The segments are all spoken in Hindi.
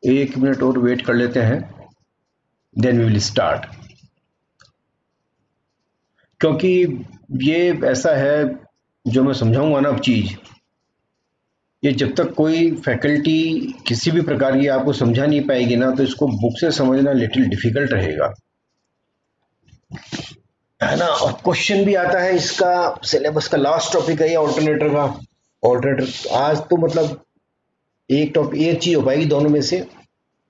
1 मिनट और वेट कर लेते हैं, देन वी विल स्टार्ट। क्योंकि ये ऐसा है जो मैं समझाऊंगा ना अब चीज, ये जब तक कोई फैकल्टी किसी भी प्रकार की आपको समझा नहीं पाएगी ना, तो इसको बुक से समझना लिटिल डिफिकल्ट रहेगा, है ना। और क्वेश्चन भी आता है इसका, सिलेबस का लास्ट टॉपिक है ये ऑल्टरनेटर का। ऑल्टरनेटर आज तो मतलब एक टॉपिक, एक चीज हो पाएगी दोनों में से,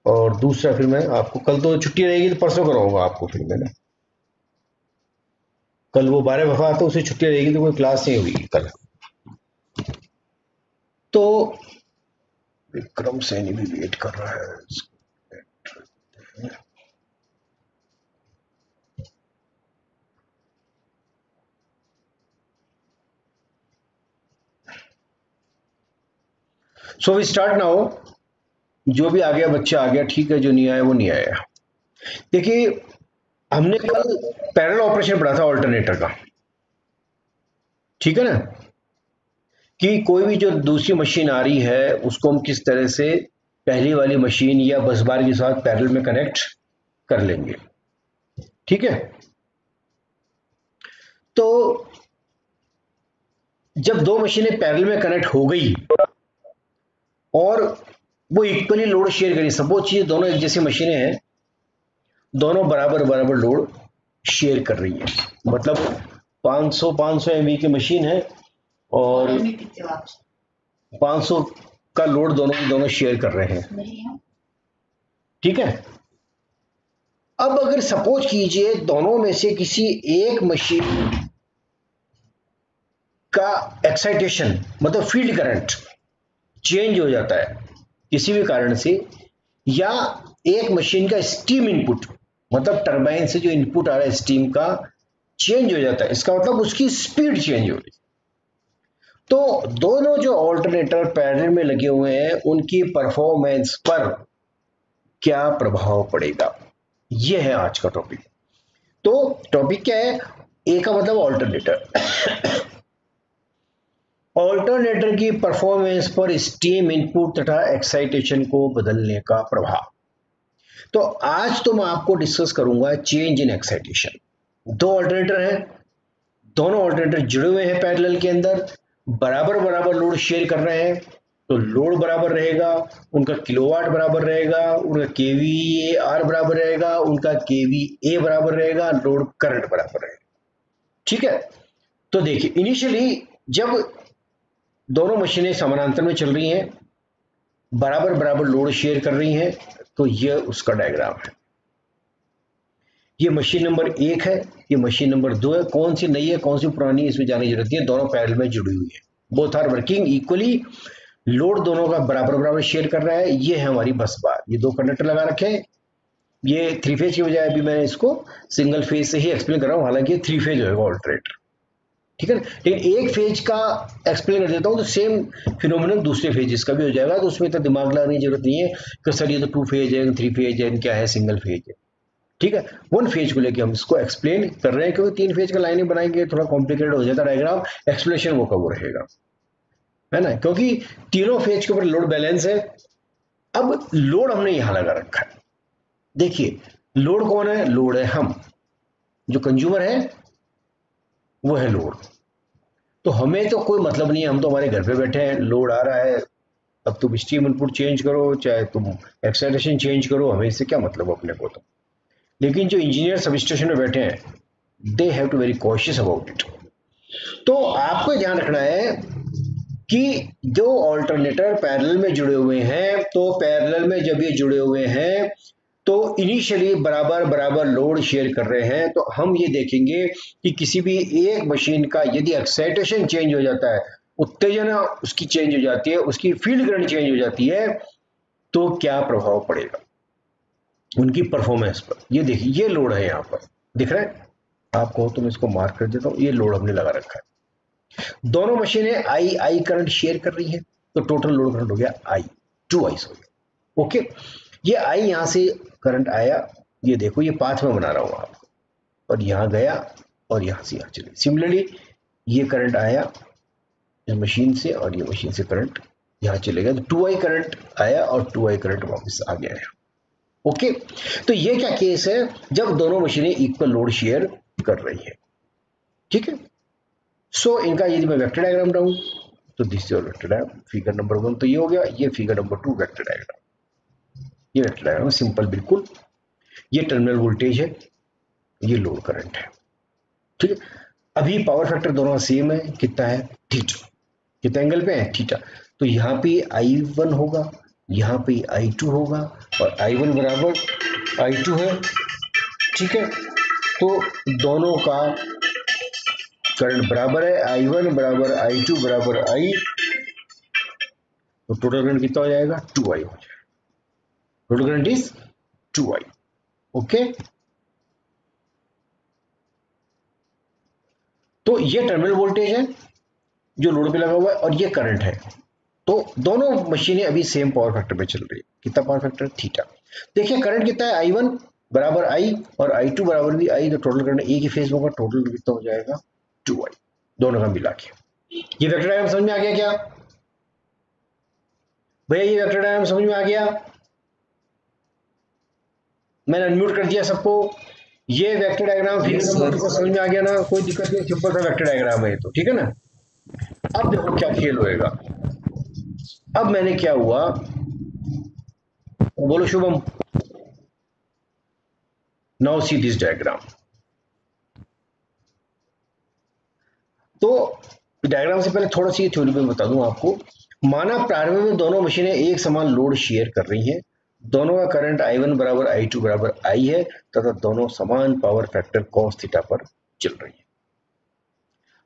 और दूसरा फिर मैं आपको, कल तो छुट्टी रहेगी तो परसों कराऊंगा आपको फिर मैं ना। कल वो 12 वफा तो उसे छुट्टी रहेगी तो कोई क्लास नहीं होगी कल। तो विक्रम सैनी भी वेट कर रहा है। So we start now. जो भी आ गया बच्चा आ गया, ठीक है, जो नहीं आया वो नहीं आया। देखिए, हमने कल पैरेलल ऑपरेशन पढ़ा था ऑल्टरनेटर का, ठीक है ना, कि कोई भी जो दूसरी मशीन आ रही है उसको हम किस तरह से पहली वाली मशीन या बस बार के साथ पैरेलल में कनेक्ट कर लेंगे, ठीक है। तो जब दो मशीनें पैरेलल में कनेक्ट हो गई और वो इक्वली लोड शेयर करी, सपोज चीज दोनों एक जैसी मशीनें हैं, दोनों बराबर बराबर लोड शेयर कर रही है, मतलब 500 एमवी की मशीन है और 500 का लोड दोनों शेयर कर रहे हैं, ठीक है। अब अगर सपोज कीजिए दोनों में से किसी एक मशीन का एक्साइटेशन मतलब फील्ड करंट चेंज हो जाता है किसी भी कारण से, या एक मशीन का स्टीम इनपुट मतलब टरबाइन से जो इनपुट आ रहा है स्टीम का चेंज हो जाता है, इसका मतलब उसकी स्पीड चेंज हो रही है, तो दोनों जो ऑल्टरनेटर पैरेलल में लगे हुए हैं उनकी परफॉर्मेंस पर क्या प्रभाव पड़ेगा, यह है आज का टॉपिक। तो टॉपिक क्या है, ए का मतलब ऑल्टरनेटर, ऑल्टरनेटर की परफॉर्मेंस पर स्टीम इनपुट तथा एक्साइटेशन को बदलने का प्रभाव। तो आज तो मैं आपको डिस्कस करूंगा चेंज इन एक्साइटेशन। दो ऑल्टरनेटर हैं, दोनों ऑल्टरनेटर जुड़े हुए हैं पैरेलल के अंदर, बराबर बराबर लोड शेयर कर रहे हैं, तो लोड बराबर रहेगा, उनका किलोवाट बराबर रहेगा, उनका केवीए बराबर रहेगा, उनका केवीए बराबर रहेगा, लोड करंट बराबर रहेगा, ठीक है। तो देखिए इनिशियली जब दोनों मशीनें समानांतर में चल रही हैं, बराबर बराबर लोड शेयर कर रही हैं, तो यह उसका डायग्राम है। ये मशीन नंबर 1 है, ये मशीन नंबर 2 है। कौन सी नई है कौन सी पुरानी है इसमें जाने की जरूरत नहीं है, दोनों पैरेलल में जुड़ी हुई है, both are working equally, load दोनों का बराबर बराबर शेयर कर रहा है। ये है हमारी बस बार, ये दो कंडक्टर लगा रखे हैं, ये 3 फेज की बजाय अभी मैंने इसको सिंगल फेज से ही एक्सप्लेन कर रहा हूं, हालांकि ये 3 फेज होगा ऑल्टरनेटर, ठीक है। लेकिन एक फेज का एक्सप्लेन कर देता हूं तो सेम फिनोमिनन दूसरे फेजेस का भी हो जाएगा, तो उसमें इतना दिमाग लगाने की जरूरत नहीं है कि सर ये तो 2 फेज है 3 फेज है क्या है सिंगल फेज है, ठीक है। 1 फेज को लेके हम इसको एक्सप्लेन कर रहे हैं, क्योंकि 3 फेज का लाइनिंग बनाएंगे थोड़ा कॉम्प्लिकेटेड हो जाता है डायग्राम, एक्सप्लेनेशन वो का वो रहेगा, है ना, क्योंकि तीनों फेज के ऊपर लोड बैलेंस है। अब लोड हमने यहां लगा रखा है, देखिए लोड कौन है, लोड है हम, जो कंज्यूमर है वो है लोड। तो हमें तो कोई मतलब नहीं है, हम तो हमारे घर पे बैठे हैं, लोड आ रहा है, अब तुम स्टीम इनपुट चेंज करो चाहे तुम एक्साइटेशन चेंज करो, हमें इससे क्या मतलब अपने को तो। लेकिन जो इंजीनियर सब स्टेशन में बैठे हैं they have to very cautious about it. तो आपको ध्यान रखना है कि जो ऑल्टरनेटर पैरेलल में जुड़े हुए हैं, तो पैरेलल में जब ये जुड़े हुए हैं तो इनिशियली बराबर बराबर लोड शेयर कर रहे हैं, तो हम ये देखेंगे कि किसी भी एक मशीन का यदि एक्साइटेशन चेंज हो जाता है, उत्तेजना उसकी चेंज हो जाती है, उसकी फील्ड करंट चेंज हो जाती है, तो क्या प्रभाव पड़ेगा उनकी परफॉर्मेंस पर। ये देखिए ये लोड है, यहां पर दिख रहा है आपको, तो मैं इसको मार्क कर देता हूं, ये लोड हमने लगा रखा है, दोनों मशीनें आई आई करंट शेयर कर रही है, तो टोटल लोड करंट हो गया आई, 2 आई हो गया, ओके। ये आई यहां से करंट आया, ये देखो ये पाथ में बना रहा हूं आपको, और यहां गया और यहां से यहां चले, सिमिलरली ये करंट आया इस मशीन से और ये मशीन से करंट यहाँ चलेगा तो 2i करंट आया और 2i करंट वापस आ गया है। ओके, तो ये क्या केस है जब दोनों मशीनें इक्वल लोड शेयर कर रही है। ठीक है, सो इनका यदि मैं वेक्टर डायग्राम बनाऊं तो this your vector diagram, figure number 1 तो ये हो गया, ये फिगर नंबर 2 वेक्टर डायग्राम। ये वेक्टर डायग्राम सिंपल बिल्कुल, ये टर्मिनल वोल्टेज है, ये लोड करंट है। ठीक है, अभी पावर फैक्टर दोनों सेम है, कितना है थीटा, कितना एंगल पे है थीटा, तो यहाँ पे I1 होगा, यहाँ पे I2 होगा और I1 बराबर I2 है। ठीक है, तो दोनों का करंट बराबर है, I1 बराबर I2 बराबर I, तो टोटल करंट कितना हो जाएगा 2I हो जाएगा, total current is 2I। Okay, तो ये टर्मिनल वोल्टेज है जो लोड पे लगा हुआ है और ये करंट है, तो दोनों मशीनें अभी सेम पावर फैक्टर पे चल रही है। कितना पावर फैक्टर थीटा। देखिए करंट कितना है I1 बराबर I और I2 बराबर भी I, तो टोटल करंट एक ही फेज में होगा, टोटल कितना हो जाएगा 2I, दोनों का मिला के। ये वेक्टर डायग्राम समझ में आ गया क्या भैया, ये वेक्टर डायग्राम समझ में आ गया, मैंने अनम्यूट कर दिया सबको। ये वेक्टर डायग्राम फिगर नंबर 2 को समझ में आ गया ना, कोई दिक्कत नहीं, सिंपल सा वेक्टर डायग्राम है तो, ठीक है ना। अब देखो क्या खेल होएगा, अब मैंने क्या हुआ, बोलो Shubham, now see this diagram. तो डायग्राम से पहले थोड़ा सी थ्योरी में बता दूं आपको। माना प्रारंभ में दोनों मशीनें एक समान लोड शेयर कर रही हैं, दोनों का करंट I1 बराबर I2 बराबर I है तथा दोनों समान पावर फैक्टर cos थीटा पर चल रही है।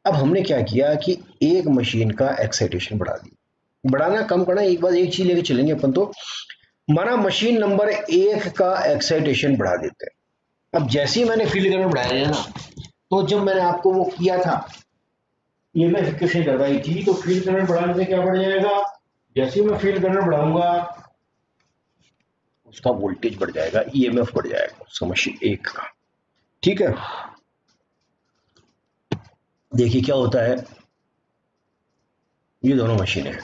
अब हमने क्या किया कि एक मशीन का एक्साइटेशन बढ़ा दिया, बढ़ाना कम करना एक बार एक चीज लेके चलेंगे अपन। तो माना मशीन नंबर 1 का एक्साइटेशन बढ़ा देते हैं। अब जैसे ही मैंने फील्ड करंट बढ़ाया है ना, तो जब मैंने आपको वो किया था ईएमएफ इक्वेशन करवाई थी, तो फील्ड करंट बढ़ाने से क्या बढ़ जाएगा, जैसे ही मैं फील्ड करंट बढ़ाऊंगा उसका वोल्टेज बढ़ जाएगा, ईएमएफ बढ़ जाएगा उसका मशीन 1 का। ठीक है, देखिए क्या होता है, ये दोनों मशीनें हैं,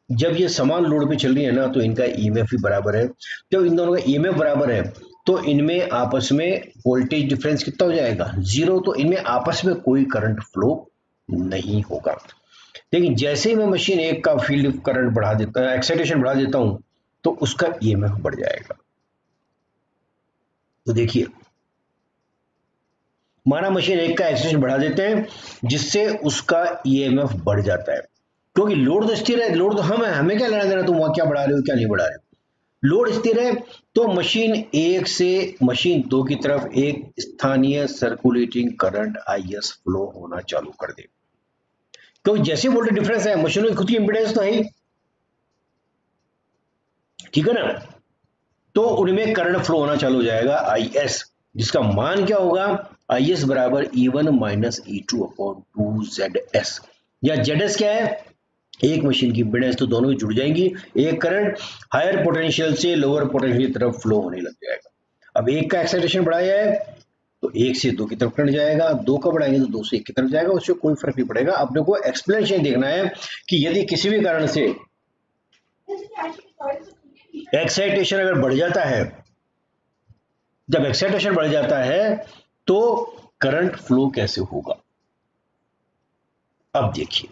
जब ये समान लोड पे चल रही है ना तो इनका ईएमएफ भी बराबर है। जब इन दोनों का ईएमएफ बराबर है तो इनमें आपस में वोल्टेज डिफरेंस कितना हो जाएगा 0, तो इनमें आपस में कोई करंट फ्लो नहीं होगा। लेकिन जैसे ही मैं मशीन 1 का फील्ड करंट बढ़ा देता, एक्साइटेशन बढ़ा देता हूं, तो उसका ईएमएफ बढ़ जाएगा। तो देखिए माना मशीन 1 का एक्साइटेशन बढ़ा देते हैं जिससे उसका ईएमएफ बढ़ जाता है, क्योंकि लोड तो स्थिर है, लोड तो हम है, हमें क्या लेना देना तुम वहां क्या बढ़ा रहे हो क्या नहीं बढ़ा रहे हो, लोड स्थिर है। तो मशीन 1 से मशीन 2 की तरफ एक स्थानीय सर्कुलेटिंग करंट IS फ्लो होना चालू कर दे, क्योंकि जैसे वोल्टेज डिफरेंस है मशीनों की खुद की इंपीडेंस तो है ही, ठीक है ना, तो उनमें करंट फ्लो होना चालू हो जाएगा IS, जिसका मान क्या होगा IS बराबर E1 minus E2 upon 2ZS, या ZS क्या है, एक मशीन की इंपीडेंस, तो दोनों ही जुड़ जाएंगी, एक करंट हायर पोटेंशियल से लोअर पोटेंशियल की तरफ फ्लो होने लग जाएगा। अब 1 का एक्साइटेशन बढ़ाया है तो 1 से 2 की तरफ करंट जाएगा, 2 का बढ़ाएंगे तो 2 से 1 की तरफ जाएगा, उससे कोई फर्क नहीं पड़ेगा। अपने को एक्सप्लेनेशन देखना है कि यदि किसी भी कारण से एक्साइटेशन अगर बढ़ जाता है, जब एक्साइटेशन बढ़ जाता है तो करंट फ्लो कैसे होगा। अब देखिए,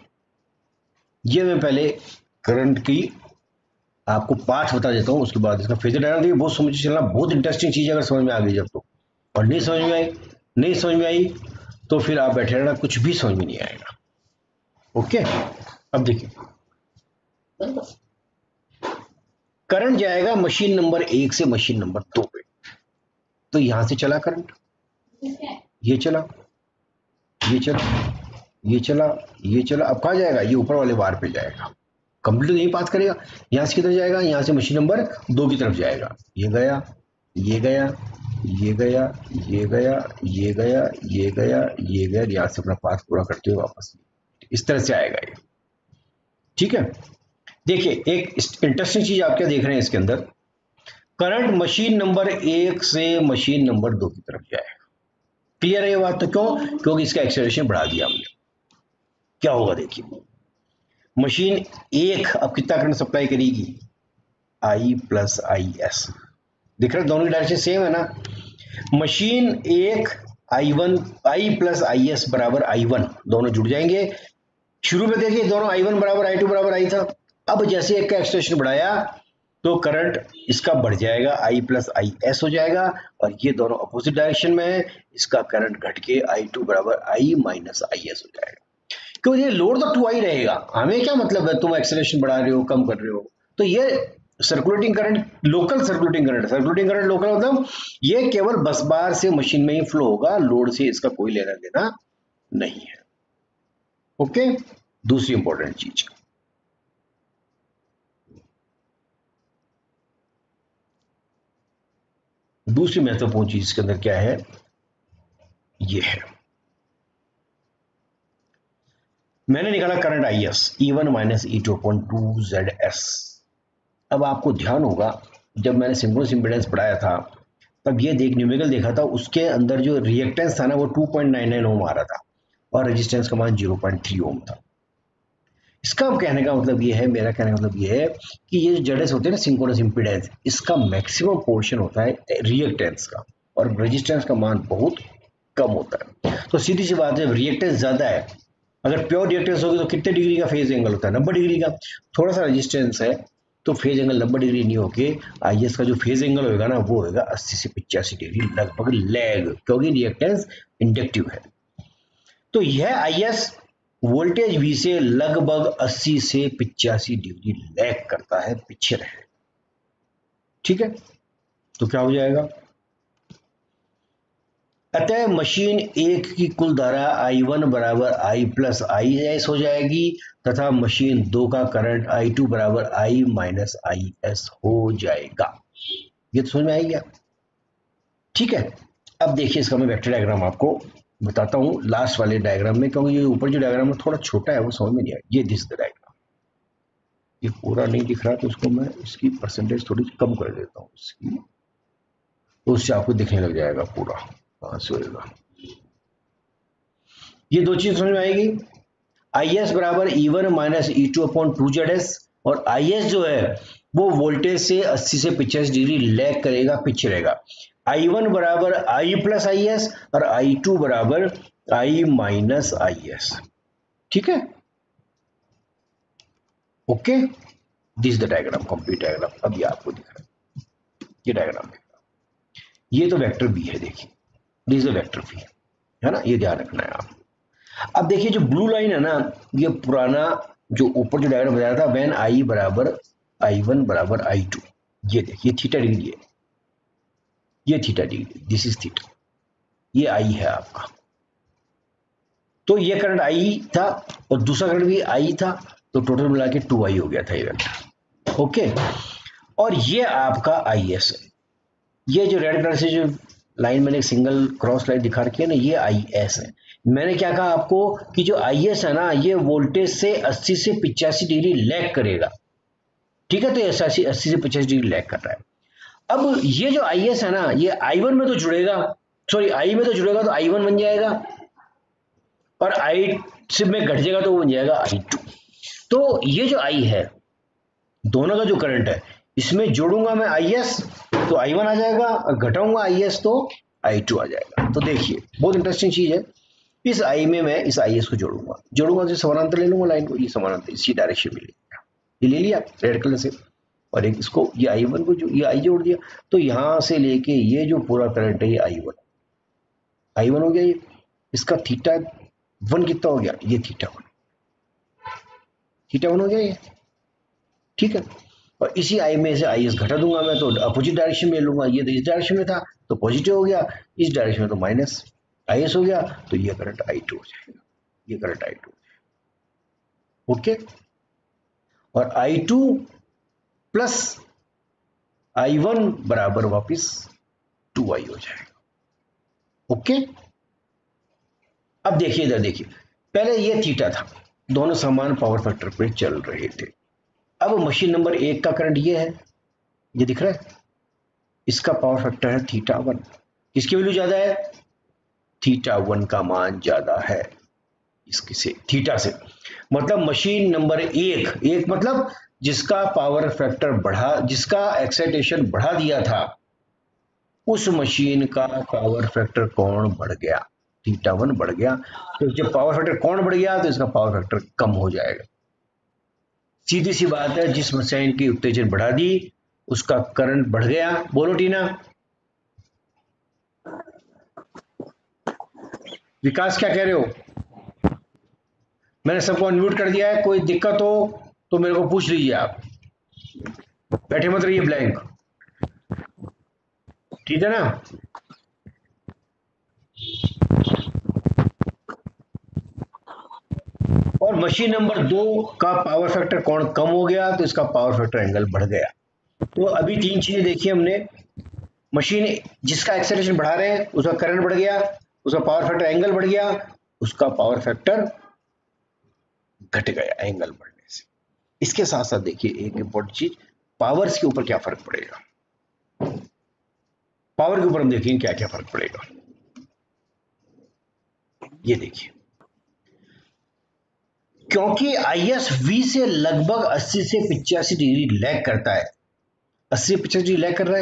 ये मैं पहले करंट की आपको पाठ बता देता हूं, उसके बाद इसका फेजर डायग्राम देखिए, बहुत समझ चलना, बहुत इंटरेस्टिंग चीज अगर समझ में आ गई जब तो, और नहीं समझ में आई तो फिर आप बैठे रहना, कुछ भी समझ में नहीं आएगा। ओके, अब देखिए करंट जाएगा मशीन नंबर 1 से मशीन नंबर 2 पे, तो यहां से चला करंट, ये चला, ये चला, ये चला, ये चला, अब कहां जाएगा, ये ऊपर वाले बार पे जाएगा, कंप्लीट नहीं पास करेगा, यहां से किधर जाएगा, यहां से मशीन नंबर 2 की तरफ जाएगा, ये गया, ये गया, ये गया, ये गया, ये गया, ये गया, ये गया, यहां से अपना पास पूरा करते हुए वापस इस तरह से आएगा ये। ठीक है, देखिए एक इंटरेस्टिंग चीज आप क्या देख रहे हैं इसके अंदर, करंट मशीन नंबर 1 से मशीन नंबर 2 की तरफ जाएगा। क्लियर है ये बात, तो क्यों, क्योंकि इसका एक्सेलरेशन बढ़ा दिया हमने। क्या होगा देखिए, मशीन एक अब कितना करंट सप्लाई करेगी, I प्लस आई एस। दिख रहा है दोनों की डायरेक्शन सेम है ना। मशीन एक I1 I plus I S बराबर I1 दोनों जुड़ जाएंगे। शुरू में देखिए दोनों I1 बराबर I2 बराबर I था। अब जैसे एक का एक्सटेंशन बढ़ाया तो करंट इसका बढ़ जाएगा, I प्लस आई एस हो जाएगा, और ये दोनों अपोजिट डायरेक्शन में है, इसका करंट घट के I2 बराबर I माइनस आई एस हो जाएगा। क्योंकि ये लोड तो 2I रहेगा, हमें क्या मतलब है तुम एक्सेलरेशन बढ़ा रहे हो कम कर रहे हो। तो ये circulating current, local circulating current, circulating current local मतलब ये केवल बस बार से मशीन में ही फ्लो होगा, लोड से इसका कोई लेना देना नहीं है। ओके, दूसरी इंपॉर्टेंट चीज, दूसरी महत्वपूर्ण चीज इसके अंदर क्या है, ये है मैंने निकाला current I S E1 minus E2 upon 2ZS। अब आपको ध्यान होगा जब मैंने सिंक्रोनस इंपेडेंस पढ़ाया था तब ये न्यूमेरिकल देखा था, उसके अंदर जो रिएक्टेंस था ना वो 2.99 ओम आ रहा था और रेजिस्टेंस का मान 0.3 ओम था। इसका कहने का मतलब ये है, मेरा कहने का मतलब ये है कि ये जो जेडएस होते हैं ना सिंक्रोनस इंपेडेंस, इसका मैक्सिमम पोर्शन होता है रिएक्टेंस का और रेजिस्टेंस का मान बहुत कम होता है। तो सीधी सी बात है, रिएक्टेंस ज्यादा है, अगर प्योर रिएक्टेंस होगी तो कितने डिग्री का फेज एंगल होता है, 90 डिग्री का। थोड़ा सा रेजिस्टेंस है तो फेज एंगल 90 डिग्री नहीं होके आईएस का जो फेज एंगल होगा ना वो होगा 80 से 85 डिग्री लगभग लैग, क्योंकि रिएक्टेंस इंडक्टिव है। तो यह आईएस वोल्टेज वी से लगभग 80 से 85 डिग्री लैग करता है, पीछे रहे। ठीक है, तो क्या हो जाएगा, अतः मशीन एक की कुल धारा I1 बराबर I प्लस आई एस हो जाएगी तथा मशीन दो का करंट I2 बराबर I माइनस आई एस हो जाएगा। ये तो समझ में आएगा। ठीक है, अब देखिए इसका मैं वेक्टर डायग्राम आपको बताता हूं लास्ट वाले डायग्राम में, क्योंकि ये ऊपर जो डायग्राम है थोड़ा छोटा है वो समझ में नहीं आया। ये दिस द डायग्राम, ये पूरा नहीं दिख रहा तो उसको मैं इसकी परसेंटेज थोड़ी कम कर देता हूँ इसकी, तो उससे आपको दिखने लग जाएगा पूरा कहां से होगा। ये दो चीज समझ में आएगी, आई एस बराबर E1 minus E2 upon 2ZS, और आई एस जो है वो वोल्टेज से 80 से 85 डिग्री लैग करेगा, पीछे रहेगा। I1 बराबर I प्लस आई एस और I2 बराबर I माइनस आई एस। ठीक है, okay, this the diagram, complete diagram. अब ये आपको दिख रहा है, ये डायग्राम दिख रहा है, ये तो वेक्टर बी है, देखिए दिस द वेक्टर बी है ना, ये ध्यान रखना है आप। अब देखिए जो ब्लू लाइन है ना, ये पुराना जो ऊपर जो डायग्राम बताया था, व्हेन आई बराबर I1 बराबर I2, ये देखिए थीटा डिग्री है, ये theta degree, this is theta, ये आई है आपका। तो ये करंट आई था और दूसरा करंट भी आई था, तो टोटल मिला के 2I हो गया था ये वेक्टर। ओके, और ये आपका आई एस है, ये जो रेड कलर से जो लाइन मैंने सिंगल क्रॉस लाइन दिखा रखी है ना, ये आई एस है। मैंने क्या कहा आपको कि जो आई एस है ना ये वोल्टेज से 80 से 85 डिग्री लैग करेगा। ठीक है, तो 80 से 85 डिग्री लैग कर रहा है। अब ये जो आई एस है ना ये I1 में तो जुड़ेगा, सॉरी आई में तो जुड़ेगा तो I1 बन जाएगा, और आई से में घट जाएगा तो वो बन जाएगा I2। तो ये जो आई है दोनों का जो करंट है, इसमें जोड़ूंगा मैं आई एस तो I1 आ जाएगा, और घटाऊंगा आई एस तो I2 आ जाएगा। तो देखिए बहुत इंटरेस्टिंग चीज है, इस आई में मैं इस आई एस को जोड़ूंगा तो समानांतर ले लूंगा लाइन को, ये समानांतर इसी डायरेक्शन में लेगा, ये ले लिया रेड कलर से, और एक इसको ये I1 को जो ये आई जोड़ दिया, तो यहां से लेके ये जो पूरा करंट है ये I1 हो गया, ये इसका थीटा 1 कितना हो गया, ये थीटा 1 हो गया ये। ठीक है, और इसी आई में से आई एस घटा दूंगा मैं, तो अपोजिट डायरेक्शन में ले लूंगा, ये तो इस डायरेक्शन में था तो पॉजिटिव हो गया, इस डायरेक्शन में तो माइनस आई एस हो गया, तो ये करंट I2 हो जाएगा, ये करंट I2 हो जाएगा। ओके, और I2 प्लस I1 बराबर वापिस 2I हो जाएगा। ओके, अब देखिए इधर देखिए, पहले ये थीटा था, दोनों समान पावर फैक्टर पे चल रहे थे। अब मशीन नंबर 1 का करंट ये है, ये दिख रहा है, इसका पावर फैक्टर है थीटा 1, किसकी वैल्यू ज्यादा है, थीटा 1 का मान ज्यादा है। इसके से थीटा से, मतलब मशीन नंबर एक मतलब जिसका पावर फैक्टर बढ़ा, जिसका एक्साइटेशन बढ़ा दिया था, उस मशीन का पावर फैक्टर कौन बढ़ गया, थीटा 1 बढ़ गया। तो जब पावर फैक्टर कौन बढ़ गया तो इसका पावर फैक्टर कम हो जाएगा। सीधी सी बात है, जिस मशीन की उत्तेजन बढ़ा दी उसका करंट बढ़ गया। बोलो टीना। विकास क्या कह रहे हो? मैंने सबको अनम्यूट कर दिया है, कोई दिक्कत हो तो मेरे को पूछ लीजिए आप, बैठे मत रहिए ब्लैंक, ठीक है ना। और मशीन नंबर 2 का पावर फैक्टर कौन कम हो गया तो इसका पावर फैक्टर एंगल बढ़ गया। तो अभी 3 चीजें देखी हमने, मशीन जिसका एक्सेलरेशन बढ़ा रहे हैं उसका करंट बढ़ गया, उसका पावर फैक्टर एंगल बढ़ गया, उसका पावर फैक्टर घट गया एंगल बढ़ने से। इसके साथ साथ देखिए एक इंपॉर्टेंट चीज, पावर्स के ऊपर क्या फर्क पड़ेगा, पावर के ऊपर हम देखेंगे क्या क्या फर्क पड़ेगा। ये देखिए, क्योंकि आईएस वी से लगभग 80 से 85 डिग्री लैग करता है, 80 से 85 डिग्री लैग कर रहा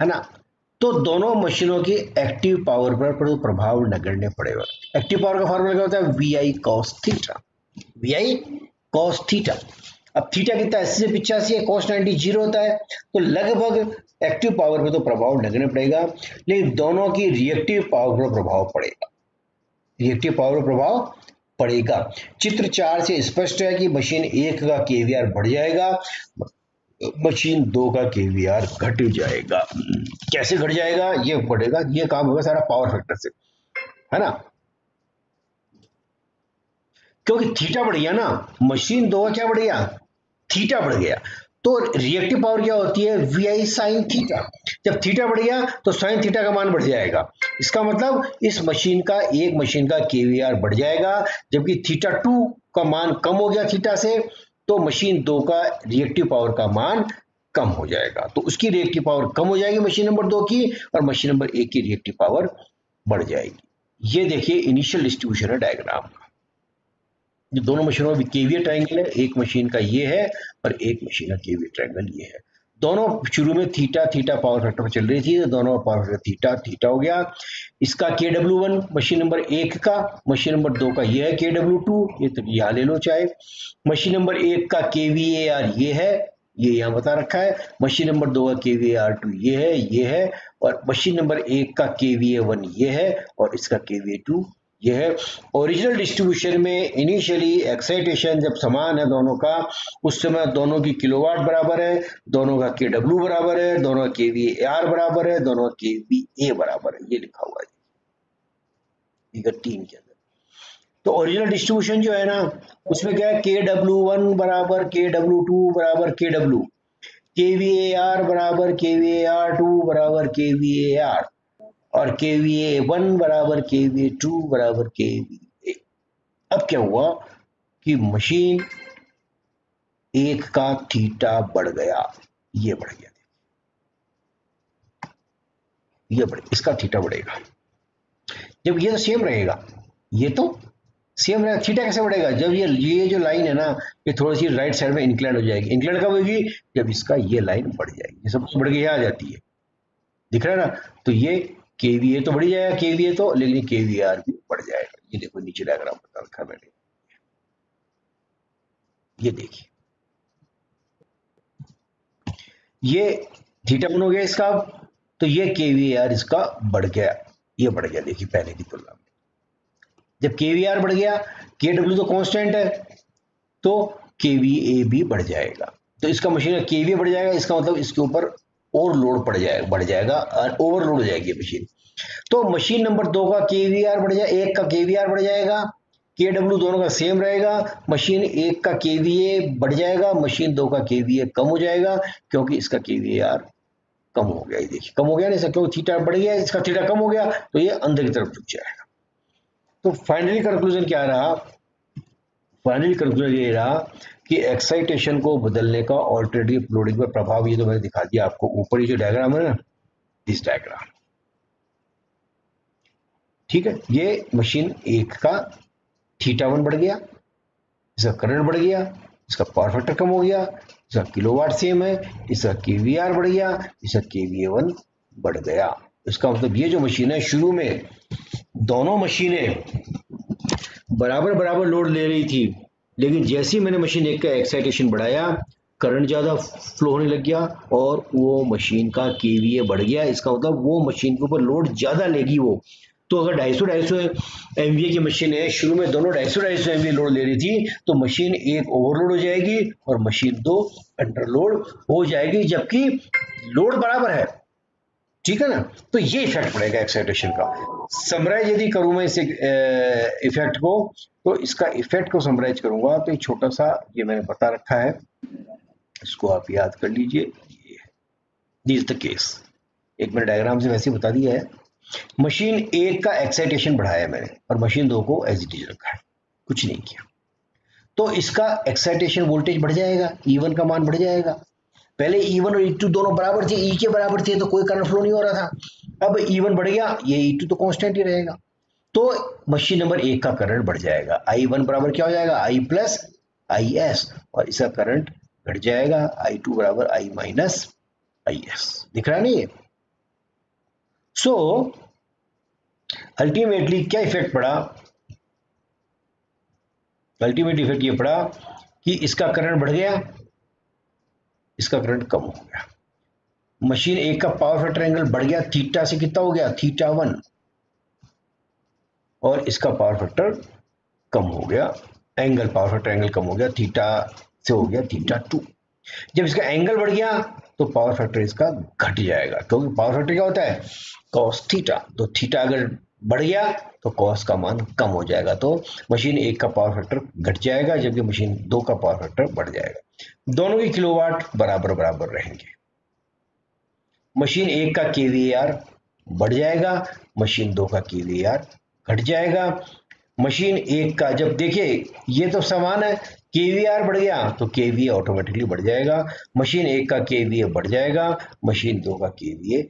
है ना, तो दोनों मशीनों की एक्टिव पावर पर प्रभाव नगण्य पड़ेगा। एक्टिव पावर का फॉर्मूला क्या होता है, V I cos theta, V I cos theta. अब थीटा कितना 80 से 85 है, कॉस 90 जीरो होता है, तो लगभग एक्टिव पावर पे तो प्रभाव नगण्य पड़ेगा, लेकिन दोनों की रिएक्टिव पावर पर प्रभाव पड़ेगा, रिएक्टिव पावर पर प्रभाव पड़ेगा। चित्र 4 से स्पष्ट है कि मशीन 1 का केवीआर बढ़ जाएगा, मशीन 2 का केवीआर घट जाएगा। कैसे घट जाएगा, ये बढ़ेगा, ये काम होगा सारा पावर फैक्टर से, है ना, क्योंकि थीटा बढ़ गया ना, मशीन 2 का क्या बढ़ गया, थीटा बढ़ गया, तो रिएक्टिव पावर क्या होती है, वी आई साइन थीटा। जब थीटा बढ़ गया तो साइन थीटा का मान बढ़ जाएगा, इसका मतलब इस मशीन का, एक मशीन का केवीआर बढ़ जाएगा, जबकि थीटा 2 का मान कम हो गया थीटा से, तो मशीन 2 का रिएक्टिव पावर का मान कम हो जाएगा, तो उसकी रिएक्टिव पावर कम हो जाएगी मशीन नंबर 2 की, और मशीन नंबर 1 की रिएक्टिव पावर बढ़ जाएगी। ये देखिए इनिशियल डिस्ट्रीब्यूशन है डायग्राम, ये दोनों मशीनों में केवीए ट्रायंगल है, एक मशीन का ये है और एक मशीन का केवीए ट्रायंगल ये है। दोनों शुरू में थीटा थीटा पावर फैक्टर पर चल रही थी, तो दोनों पावर फैक्टर थीटा थीटा हो गया। इसका KW1 मशीन नंबर 1 का, मशीन नंबर 2 का ये है KW2, ये तो यहाँ ले लो चाहे। मशीन नंबर 1 का KVAR ये है, ये यहाँ बता रखा है। मशीन नंबर 2 का KVAR2 ये है, और मशीन नंबर 1 का KVA1 ये है, और इसका KVA2 ये है। ओरिजिनल डिस्ट्रीब्यूशन में इनिशियली एक्साइटेशन जब समान है दोनों का, उस समय दोनों की किलोवाट बराबर है, दोनों का KW बराबर है, दोनों का KVAR बराबर है, दोनों का KVA बराबर है, ये लिखा हुआ है फिगर 3 के अंदर। तो ओरिजिनल डिस्ट्रीब्यूशन जो है ना, उसमें क्या है, KW1 बराबर KW2 बराबर KW, KVAR बराबर KVAR2 बराबर KVAR, और KVA1 बराबर KVA2 बराबर KVA। अब क्या हुआ कि मशीन 1 का थीटा बढ़ गया, ये बढ़ गया, ये बढ़, इसका थीटा बढ़ेगा, जब ये तो सेम रहेगा, ये तो सेम रहेगा, थीटा कैसे बढ़ेगा, जब ये जो लाइन है ना, ये थोड़ी सी राइट साइड में इंक्लाइन हो जाएगी। इंक्लाइन कब होगी, जब इसका ये लाइन बढ़ जाएगी, ये सब बढ़ के यहाँ आ जाती है, दिख रहा है ना, तो ये KVA तो बढ़ जाएगा, KVA तो, लेकिन KVAR भी बढ़ जाएगा। ये देखो नीचे डायग्राम बता रखा है मैंने, ये देखिए, ये थीटा 1 हो गया इसका, तो ये KVAR इसका बढ़ गया, ये बढ़ गया, देखिए पहले की तुलना में। जब KVAR बढ़ गया, KW तो कांस्टेंट है, तो KVA भी बढ़ जाएगा, तो इसका मशीन का KVA बढ़ जाएगा, इसका मतलब इसके ऊपर और लोड पड़ जाएगा, बढ़ जाएगा, और ओवरलोड हो जाएगी मशीन। तो मशीन नंबर 2 का KVAR बढ़ जाएगा, 1 का KVAR बढ़ जाएगा, KW दोनों का सेम रहेगा, मशीन 1 का KVA बढ़ जाएगा, मशीन 2 का KVA कम हो जाएगा, क्योंकि इसका KVAR कम हो गया, ये देखिए कम हो गया ना, क्योंकि थीटा बढ़ गया, इसका थीटा कम हो गया, तो ये अंदर की तरफ झुक जाएगा। तो फाइनली कंक्लूजन क्या रहा, फाइनली कंक्लूजन ये रहा कि एक्साइटेशन को बदलने का ऑल्टरनेटिव लोडिंग पर प्रभाव, ये तो मैंने दिखा दिया आपको, ऊपर ये जो डायग्राम है ना, इस डायग्राम, ठीक है, ये मशीन 1 का θ1 बढ़ गया, इसका करंट बढ़ गया, इसका पावर फैक्टर कम हो गया, इसका किलोवाट सेम है, इसका केवीआर बढ़ गया, इसका केवीए1 बढ़ गया। इसका मतलब ये जो मशीन है शुरू में दोनों मशीनें बराबर बराबर लोड ले रही थी, लेकिन जैसे ही मैंने मशीन एक का एक्साइटेशन बढ़ाया, करंट ज़्यादा फ्लो होने लग गया और वो मशीन का केवीए बढ़ गया। इसका मतलब वो मशीन के ऊपर लोड ज़्यादा लेगी वो। तो अगर 250 एमवीए की मशीन है, शुरू में दोनों 250 एमवीए लोड ले रही थी, तो मशीन एक ओवरलोड हो जाएगी और मशीन 2 अंडरलोड हो जाएगी, जबकि लोड बराबर है। ठीक है ना? तो ये इफेक्ट पड़ेगा एक्साइटेशन का। समराइज यदि करूं मैं इस इफेक्ट को, तो इसका इफेक्ट को समराइज करूंगा तो एक छोटा सा ये मैंने बता रखा है, इसको आप याद कर लीजिए। दिस द केस, एक मैंने डायग्राम से वैसे ही बता दिया है। मशीन 1 का एक्साइटेशन बढ़ाया मैंने और मशीन 2 को एज इट इज रखा है, कुछ नहीं किया, तो इसका एक्साइटेशन वोल्टेज बढ़ जाएगा, E1 का मान बढ़ जाएगा। पहले E1 और E2 दोनों बराबर थे, E के बराबर थे, तो कोई करंट फ्लो नहीं हो रहा था। अब E1 बढ़ गया, ये E2 तो कांस्टेंट ही रहेगा, तो मशीन नंबर 1 का करंट बढ़ जाएगा। I1 बराबर क्या हो जाएगा, I प्लस IS, और इसका करंट घट जाएगा, I2 बराबर I माइनस IS। दिख रहा नहीं है? सो अल्टीमेटली क्या इफेक्ट पड़ा? अल्टीमेट इफेक्ट ये पड़ा कि इसका करंट बढ़ गया, इसका करंट कम हो गया। मशीन 1 का पावर फैक्टर एंगल बढ़ गया, थीटा से कितना हो गया, θ1, और इसका पावर फैक्टर कम हो गया, पावर फैक्टर एंगल कम हो गया, थीटा से हो गया θ2। जब इसका एंगल बढ़ गया तो पावर फैक्टर इसका घट जाएगा, क्योंकि पावर फैक्टर क्या होता है, cos थीटा। तो थीटा अगर बढ़ गया तो cos का मान कम हो जाएगा, तो मशीन 1 का पावर फैक्टर घट जाएगा, जबकि मशीन 2 का पावर फैक्टर बढ़ जाएगा। दोनों की किलोवाट बराबर बराबर रहेंगे। मशीन 1 का केवीआर बढ़ जाएगा, मशीन 2 का केवीआर घट जाएगा। मशीन 1 का, जब देखिए ये तो समान है, केवीआर बढ़ गया तो केवीए ऑटोमेटिकली बढ़ जाएगा। मशीन 1 का केवीए बढ़ जाएगा, मशीन 2 का केवीए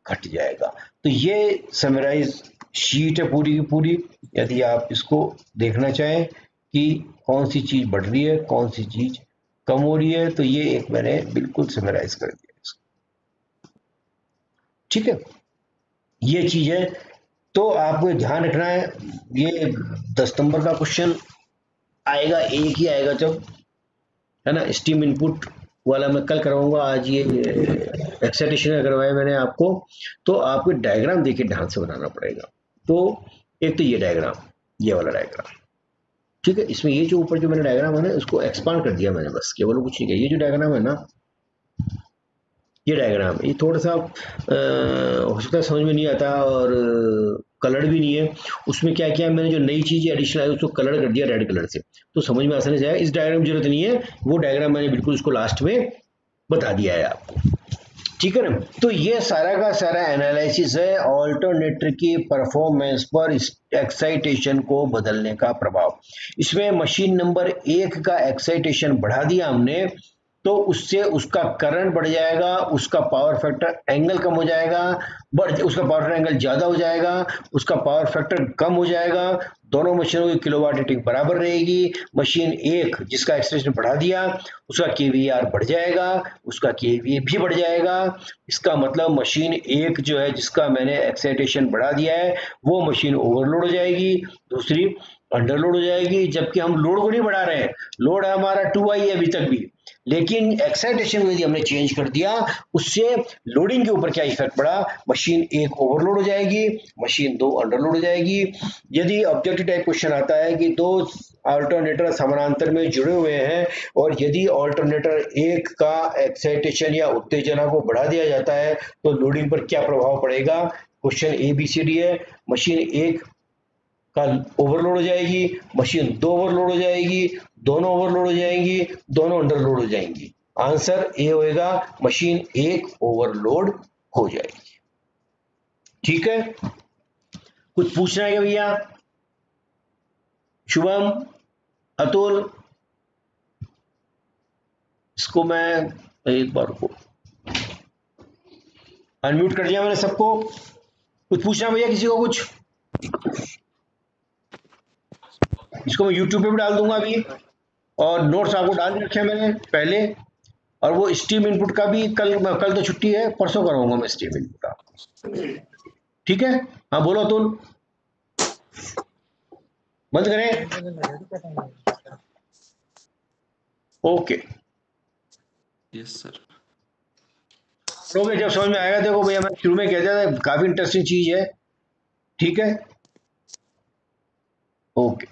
घट जाएगा। तो ये समराइज शीट है पूरी की पूरी। यदि आप इसको देखना चाहें कि कौन सी चीज बढ़ रही है, कौन सी चीज कम हो रही है, तो ये एक मैंने बिल्कुल समराइज कर दिया। ठीक है, ये चीज है। तो आपको ध्यान रखना है, ये 10 नंबर का क्वेश्चन आएगा, एक ही आएगा जब, है ना। स्टीम इनपुट वाला मैं कल करवाऊंगा, आज ये एक्साइटेशन का करवाया मैंने आपको। तो आपको डायग्राम देखिए ध्यान से बनाना पड़ेगा। तो एक तो ये डायग्राम, ये वाला डायग्राम, ठीक है। इसमें ये जो ऊपर जो मैंने डायग्राम है ना, उसको एक्सपांड कर दिया मैंने, बस केवल कुछ नहीं किया। ये जो डायग्राम है ना, ये डायग्राम, ये थोड़ा सा हो सकता है समझ में नहीं आता, और कलर भी नहीं है। उसमें क्या किया मैंने, जो नई चीज एडिशनल आई उसको कलर कर दिया रेड कलर से, तो समझ में आसानी से आएगा। इस डायग्राम की जरूरत नहीं है, वो डायग्राम मैंने बिल्कुल उसको लास्ट में बता दिया है आपको, ठीक है ना। तो ये सारा का सारा एनालिसिस है ऑल्टरनेटर की परफॉर्मेंस पर एक्साइटेशन को बदलने का प्रभाव। इसमें मशीन नंबर 1 का एक्साइटेशन बढ़ा दिया हमने, तो उससे उसका करंट बढ़ जाएगा, उसका पावर फैक्टर एंगल कम हो जाएगा, उसका पावर फैक्टर एंगल ज्यादा हो जाएगा, उसका पावर फैक्टर कम हो जाएगा। दोनों मशीनों की किलोवाट रेटिंग बराबर रहेगी। मशीन 1 जिसका एक्साइटेशन बढ़ा दिया, उसका केवीआर बढ़ जाएगा, उसका केवीए भी बढ़ जाएगा। इसका मतलब मशीन 1 जो है, जिसका मैंने एक्साइटेशन बढ़ा दिया है, वो मशीन ओवरलोड हो जाएगी, दूसरी अंडरलोड हो जाएगी। जबकि हम लोड को नहीं बढ़ा रहे हैं, लोड है हमारा 2i है अभी तक भी, लेकिन एक्साइटेशन को यदि हमने चेंज कर दिया, उससे लोडिंग के ऊपर क्या इफेक्ट पड़ा, मशीन 1 ओवरलोड हो जाएगी, मशीन 2 अंडरलोड हो जाएगी। यदि ऑब्जेक्टिव टाइप क्वेश्चन आता है कि दो अल्टरनेटर समानांतर में जुड़े हुए हैं, और यदि अल्टरनेटर 1 का एक्साइटेशन या उत्तेजना को बढ़ा दिया जाता है, तो लोडिंग पर क्या प्रभाव पड़ेगा। क्वेश्चन ABCD है। मशीन 1 का ओवरलोड हो जाएगी, मशीन 2 ओवरलोड हो जाएगी, दोनों ओवरलोड हो जाएंगी, दोनों अंडरलोड हो जाएंगी। आंसर ए होएगा, मशीन 1 ओवरलोड हो जाएगी। ठीक है, कुछ पूछना है क्या भैया? शुभम, अतुल, इसको मैं एक बार को अनम्यूट कर दिया मैंने सबको। कुछ पूछना भैया किसी को कुछ? इसको मैं यूट्यूब पे भी डाल दूंगा अभी, और नोट्स आपको डाल के रखे हैं मैंने पहले। और वो स्ट्रीम इनपुट का भी कल तो छुट्टी है, परसों कराऊंगा मैं स्ट्रीम इनपुट का। ठीक है, हाँ बोलो अतुल, बंद करें। Okay, yes sir. लोगे जब समझ में आएगा। देखो भैया, मैं शुरू में कहता था काफी इंटरेस्टिंग चीज है। ठीक है, ओके।